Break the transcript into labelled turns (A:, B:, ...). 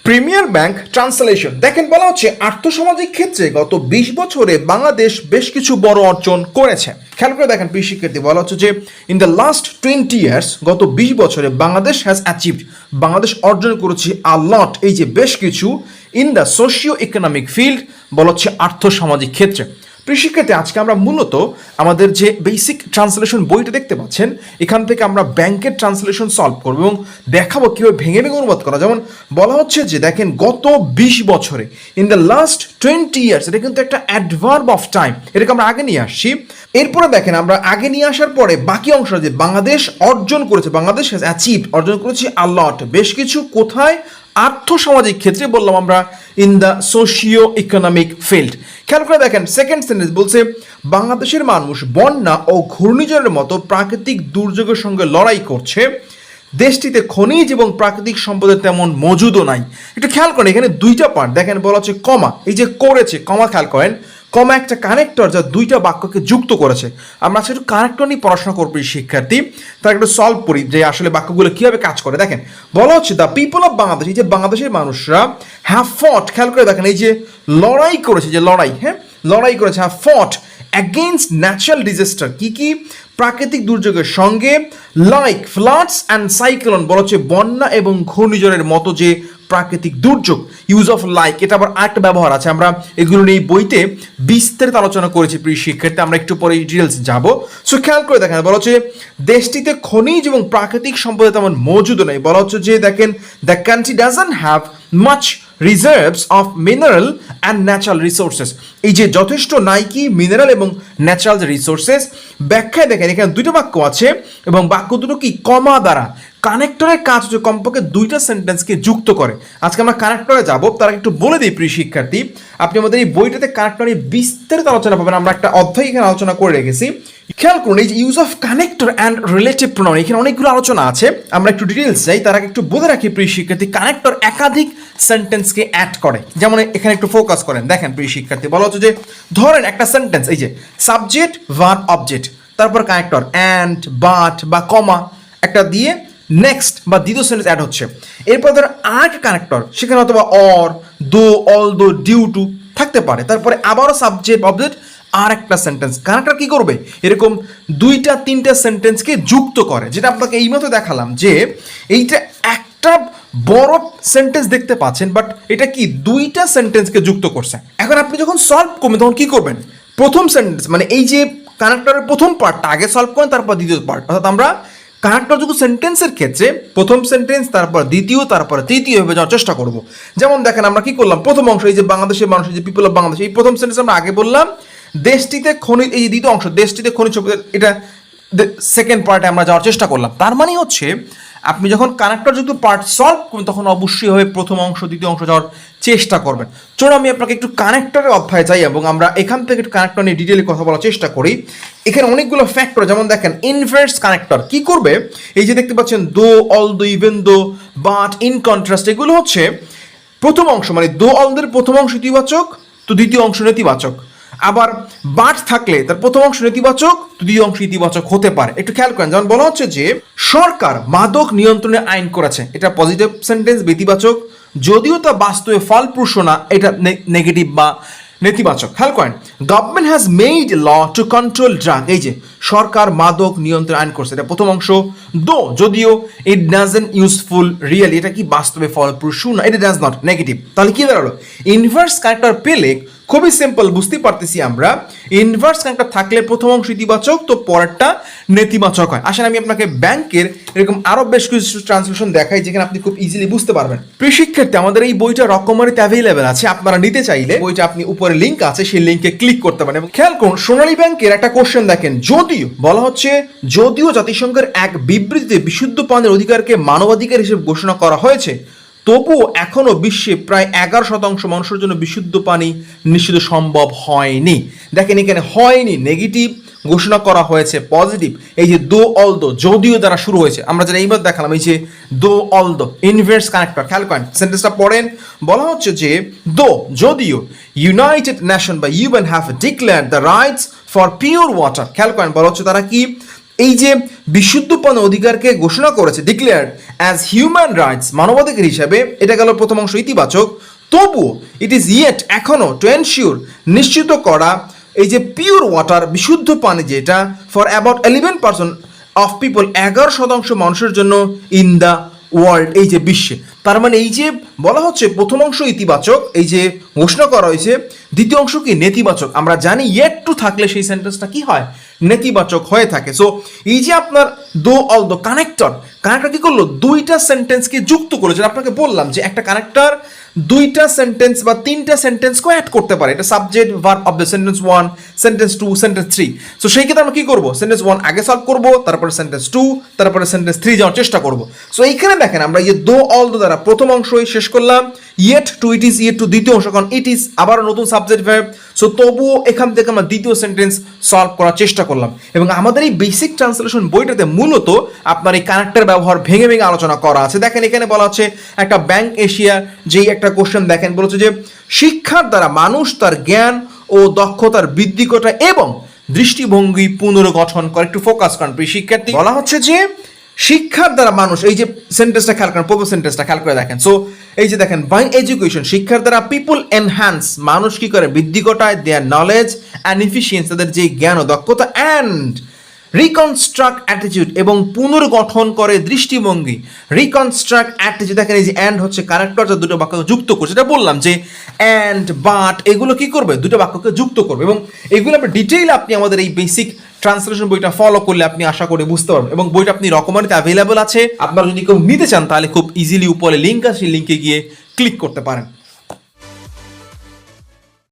A: Premier bank translation দেখেন বলা হচ্ছে আর্থসামাজিক ক্ষেত্রে গত 20 বছরে বাংলাদেশ বেশ কিছু বড় অর্জন করেছে। খেয়াল করে দেখেন প্রিয় শিক্ষার্থী, বলা হচ্ছে যে ইন দ্য লাস্ট 20 ইয়ার্স, গত 20 বছরে বাংলাদেশ হ্যাজ অ্যাচিভড, বাংলাদেশ অর্জন করেছে আ লট, এই যে বেশ কিছু, in the socio economic field, বলা হচ্ছে আর্থসামাজিক ক্ষেত্রে। প্রিয় শিক্ষার্থী, আজকে আমরা মূলত আমাদের যে বেসিক ট্রান্সলেশন বইটা দেখতে পাচ্ছেন, এখান থেকে আমরা ব্যাংকের ট্রান্সলেশন সলভ করবো এবং দেখাবো কীভাবে ভেঙে ভেঙে অনুবাদ করা। যেমন বলা হচ্ছে যে দেখেন গত 20 বছরে, ইন দ্য লাস্ট 20 ইয়ার্স, এটা কিন্তু একটা অ্যাডভার্ব অফ টাইম, এটাকে আমরা আগে নিয়ে আসছি। এরপরে দেখেন আমরা আগে নিয়ে আসার পরে বাকি অংশ যে বাংলাদেশ অর্জন করেছে, বাংলাদেশ হ্যাজ অ্যাচিভড, অর্জন করেছে আ লট, বেশ কিছু, কোথায়? আর্থসামাজিক ক্ষেত্রে, বললাম আমরা in the socio economic field. খেয়াল করে দেখেন সেকেন্ড সেন্টেন্স বলছে বাংলাদেশের মানুষ বন্যা ও ঘূর্ণিঝড়ের মতো প্রাকৃতিক দুর্যোগের সঙ্গে লড়াই করছে, দেশটিতে খনিজ এবং প্রাকৃতিক সম্পদের তেমন মজুদও নাই। একটু খেয়াল করেন এখানে দুইটা পার্ট দেখেন, বলা হচ্ছে কমা, এই যে করেছে কমা, খেয়াল করেন কমা একটা কানেক্টর যা দুইটা বাক্যকে যুক্ত করেছে। আমরা আজকে একটু কানেক্টর নিয়ে পড়াশোনা করবো শিক্ষার্থী, তার একটু সলভ করি যে আসলে বাক্যগুলো কিভাবে কাজ করে। দেখেন বলা হচ্ছে দ্য পিপল অফ বাংলাদেশ, এই যে বাংলাদেশের মানুষরা, হ্যাভ ফট, খেয়াল করে দেখেন এই যে লড়াই করেছে, যে লড়াই, হ্যাঁ লড়াই করেছে, হ্যাভ ফট অ্যাগেইনস্ট ন্যাচারাল ডিজাস্টার, কি কি? প্রাকৃতিক দুর্যোগের সঙ্গে, লাইক ফ্লাডস অ্যান্ড সাইক্লোন, বলা হচ্ছে বন্যা এবং ঘূর্ণিঝড়ের মতো যে প্রাকৃতিক দুর্যোগ। ইউজ অফ লাইক, এটা আবার আরেকটা ব্যবহার আছে, আমরা এগুলো নিয়ে বইতে বিস্তারিত আলোচনা করেছি প্রিয় শিক্ষার্থী, আমরা একটু পরে ডিটেলস যাবো। সো খেয়াল করে দেখেন বলা হচ্ছে দেশটিতে খনিজ এবং প্রাকৃতিক সম্পদের তেমন মজুদ নেই, বলা হচ্ছে যে দেখেন the country doesn't have much reserves of mineral and natural resources, এই যে যথেষ্ট নাই কি মিনারেল এবং ন্যাচারাল রিসোর্সেস। ব্যাখ্যায় দেখেন এখানে দুইটা বাক্য আছে এবং বাক্য দুটো কি কমা দ্বারা, কানেক্টরের কাজ হচ্ছে কমপক্ষে দুইটা সেন্টেন্সকে যুক্ত করে। আজকে আমরা কানেক্টরে যাব, তার একটু বলে দিই প্রিয় শিক্ষার্থী, আপনি আমাদের এই বইটাতে কানেক্টরে বিস্তারিত আলোচনা পাবেন, আমরা একটা অধ্যায় এখানে আলোচনা করে রেখেছি। খেয়াল করুন এই যে use of connector and relative pronoun, এখানে অনেকগুলো আলোচনা আছে, আমরা একটু ডিটেলস যাই, তার আগে একটু বলে রাখি প্রিয় শিক্ষার্থী, কানেক্টর একাধিক সেন্টেন্সকে অ্যাড করে। যেমন এখানে একটু ফোকাস করেন, দেখেন প্রিয় শিক্ষার্থী, বলা হচ্ছে যে ধরেন একটা সেন্টেন্স, এই যে সাবজেক্ট ভার্ব অবজেক্ট, তারপর কানেক্টর অ্যান্ড, বাট বা কমা একটা দিয়ে নেক্সট বা দ্বিতীয় সেন্টেন্স অ্যাড হচ্ছে, এরপর ধর আরেকটা কানেক্টর, সেখানে অথবা অর, দো, অল দো, ডিউ টু থাকতে পারে, তারপরে আবারও সাবজেক্ট অবজেক্ট আর একটা সেন্টেন্স। কানেক্টর কি করবে? এরকম দুইটা তিনটা সেন্টেন্সকে যুক্ত করে, যেটা আপনাকে এই মতো দেখালাম যে এইটা একটা বড় সেন্টেন্স দেখতে পাচ্ছেন, বাট এটা কি দুইটা সেন্টেন্সকে যুক্ত করছে। এখন আপনি যখন সলভ করবেন তখন কি করবেন? প্রথম সেন্টেন্স মানে এই যে কানেক্টরের প্রথম পার্টটা আগে সলভ করেন, তারপর দ্বিতীয় পার্ট, অর্থাৎ আমরা কানেক্টরযুক্ত সেন্টেন্সের ক্ষেত্রে প্রথম সেন্টেন্স, তারপর দ্বিতীয়, তারপর তৃতীয় ভাবে যাওয়ার চেষ্টা করব। যেমন দেখেন আমরা কি করলাম, প্রথম অংশ এই যে বাংলাদেশের মানুষ, যে পিপল অফ বাংলাদেশ, এই প্রথম সেন্টেন্স আমরা আগে বললাম দেশটিতে খনিজ, এই দ্বিতীয় অংশ দেশটিতে খনিজ সম্পদের, এটা সেকেন্ড পার্টে আমরা যাওয়ার চেষ্টা করলাম। তার মানে হচ্ছে আপনি যখন কানেক্টরযুক্ত পার্ট সলভ করবেন তখন অবশ্যই হবে প্রথম অংশ দ্বিতীয় অংশ যাওয়ার চেষ্টা করবেন। চলুন আমি আপনাকে একটু কানেক্টরের অধ্যায়ে যাই এবং আমরা এখান থেকে একটু কানেক্টর নিয়ে ডিটেইলে কথা বলার চেষ্টা করি। এখানে অনেকগুলো ফ্যাক্টর, যেমন দেখেন ইনভার্স কানেক্টর কি করবে, এই যে দেখতে পাচ্ছেন দো, অল দো, even though, but, in contrast, এগুলো হচ্ছে প্রথম অংশ, মানে দো অলদের প্রথম অংশ ইতিবাচক, তো দ্বিতীয় অংশ নেতিবাচক। আবার বাট থাকলে তার প্রথম অংশ নেতিবাচক, দ্বিতীয় অংশ ইতিবাচক হতে পারে। একটু খেয়াল করেন, যেমন বলা হচ্ছে যে সরকার মাদক নিয়ন্ত্রণে আইন করেছে, এটা পজিটিভ সেন্টেন্স, ইতিবাচক, যদিও তা বাস্তবে ফলপ্রসূ না, এটা নেগেটিভ বা নেতিবাচক। খেয়াল করেন government has made law to control drug, এই যে সরকার মাদক নিয়ন্ত্রণ আইন করছে, এটা প্রথম অংশ। দো, যদিও, ইট ডাজন্ট ইউজফুল রিয়েলি, এটা কি বাস্তবে ফলপ্রসূ না, এটা ডাজ নট, নেগেটিভ। তাহলে কি দাঁড়ালো? ইনভার্স কানেক্টর পেলে খুবই সিম্পল, বুঝতে পারতেছি আমরা ইনভার্স কানেক্টর থাকলে প্রথম অংশ ইতিবাচক, তো পরেরটা নেতিবাচক হয়। আসলে আমি আপনাকে ব্যাংকের এরকম আরো বেশ কিছু ট্রান্সলেশন দেখাই যেখানে আপনি খুব ইজিলি বুঝতে পারবেন। প্রিয় শিক্ষার্থী, আমাদের এই বইটা রকমারিতে অ্যাভেলেবেল আছে, আপনারা নিতে চাইলে বইটা আপনি উপরে লিঙ্ক আছে, সেই লিঙ্কে ক্লিক করতে পারেন। এবং খেয়াল করুন সোনালী ব্যাংকের একটা কোশ্চেন দেখেন, যদিও বলা হচ্ছে যদিও জাতিসংঘের এক বিবৃতিতে বিশুদ্ধ পানির অধিকারকে মানবাধিকার হিসেবে ঘোষণা করা হয়েছে, তবুও এখনও বিশ্বে প্রায় 11% মানুষের জন্য বিশুদ্ধ পানি নিশ্চিত সম্ভব হয়নি। দেখেন এখানে হয়নি নেগেটিভ, ঘোষণা করা হয়েছে পজিটিভ। এই যে দো অল দো, যদিও দ্বারা শুরু হয়েছে, আমরা যেটা এইবার দেখালাম, এই যে দো অল দো ইনভার্স কানেক্টর। খেয়াল করেন সেন্টেন্সটা পড়েন, বলা হচ্ছে যে দো, যদিও, ইউনাইটেড নেশন বা UN have declared the rights for pure water. খেয়াল করেন বলা হচ্ছে তারা কি এই যে বিশুদ্ধ পানি অধিকারকে ঘোষণা করেছে, ডিক্লেয়ার্ড অ্যাজ হিউম্যান রাইটস, মানবাধিকার হিসাবে, এটা গেল প্রথম অংশ ইতিবাচক। তবুও ইট ইজ ইয়েট, এখনো, টু এনশিওর, নিশ্চিত করা, এই যে পিওর ওয়াটার, বিশুদ্ধ পানি যেটা, ফর অ্যাবাউট 11% অফ পিপল, 11% মানুষের জন্য, ইন দ্য ওয়ার্ল্ড, এই যে বিশ্বে। তার মানে এই যে বলা হচ্ছে প্রথম অংশ ইতিবাচক, এই যে ঘোষণা করা হয়েছে, দ্বিতীয় অংশ কি নেতিবাচক। আমরা জানি ইয়েট টু থাকলে সেই সেন্টেন্সটা কি হয়, নেতিবাচক হয়ে থাকে। সো এই যে আপনার দো অল দো কানেক্টর কি করলো, দুইটা সেন্টেন্সকে যুক্ত করলো। যেটা আপনাকে বললাম যে একটা কানেক্টর দুইটা সেন্টেন্স বা তিনটা সেন্টেন্সকে অ্যাড করতে পারে। এটা subject verb of the sentence 1, sentence 2, sentence 3। So সেই ক্ষেত্রে আমরা কি করবো, সেন্টেন্স 1 আগে সলভ করবো, তারপরে সেন্টেন্স 2, তারপরে সেন্টেন্স 3 যাওয়ার চেষ্টা করবো। সো এইখানে দেখেন আমরা এই দো অল দো দ্বারা প্রথম অংশই শেষ করলাম, yet two, it is, yet two দ্বিতীয় অংশ, কারণ ইট ইজ আবার নতুন সাবজেক্ট ভার্ব। সো তবুও এখান থেকে আমরা দ্বিতীয় সেন্টেন্স সলভ করার চেষ্টা করলাম। এবং আমাদের এই বেসিক ট্রান্সলেশন বইটাতে মূলত আপনার এই কানেক্টর ব্যবহার ভেঙে ভেঙে আলোচনা করা আছে। দেখেন এখানে বলা হচ্ছে একটা ব্যাংক এশিয়া, যেই একটা কোশ্চেন দেখেন বলেছে যে শিক্ষার দ্বারা মানুষ তার জ্ঞান ও দক্ষতার বৃদ্ধি ঘটায় এবং দৃষ্টিভঙ্গি পুনর্গঠন করে। একটু ফোকাস করেন প্রিয় শিক্ষার্থী। বলা হচ্ছে যে শিক্ষার দ্বারা মানুষ, এই যে সেন্টেন্সটা খেয়াল করেন, প্রথম সেন্টেন্সটা খেয়াল করে দেখেন। সো এই যে দেখেন, বাই এডুকেশন, শিক্ষার দ্বারা পিপল এনহ্যান্স, মানুষ কি করে, বৃদ্ধি ঘটায়, দেয়ার নলেজ অ্যান্ড এফিসিয়েন্সি, তাদের যে জ্ঞান ও দক্ষতা, অ্যান্ড রিকনস্ট্রাক্ট অ্যাটিটিউড, এবং পুনর্গঠন করে দৃষ্টিভঙ্গি। রিকনস্ট্রাক্ট অ্যাটিটিউড, দেখেন এই যে অ্যান্ড হচ্ছে কানেক্টর, যা দুটো বাক্যকে যুক্ত করছে। এটা বললাম যে অ্যান্ড, বাট, এগুলো কি করবে, দুটো বাক্যকে যুক্ত করবে। এবং এগুলো আপনি ডিটেইল আপনি আমাদের এই বেসিক ট্রান্সলেশন বইটা ফলো করলে আপনি আশা করে বুঝতে পারবেন। এবং বইটা আপনি রকমারিতে অ্যাভেলেবল আছে, আপনারা যদি কেউ নিতে চান তাহলে খুব ইজিলি উপরে লিঙ্ক আছে, সেই লিঙ্কে গিয়ে ক্লিক করতে পারেন।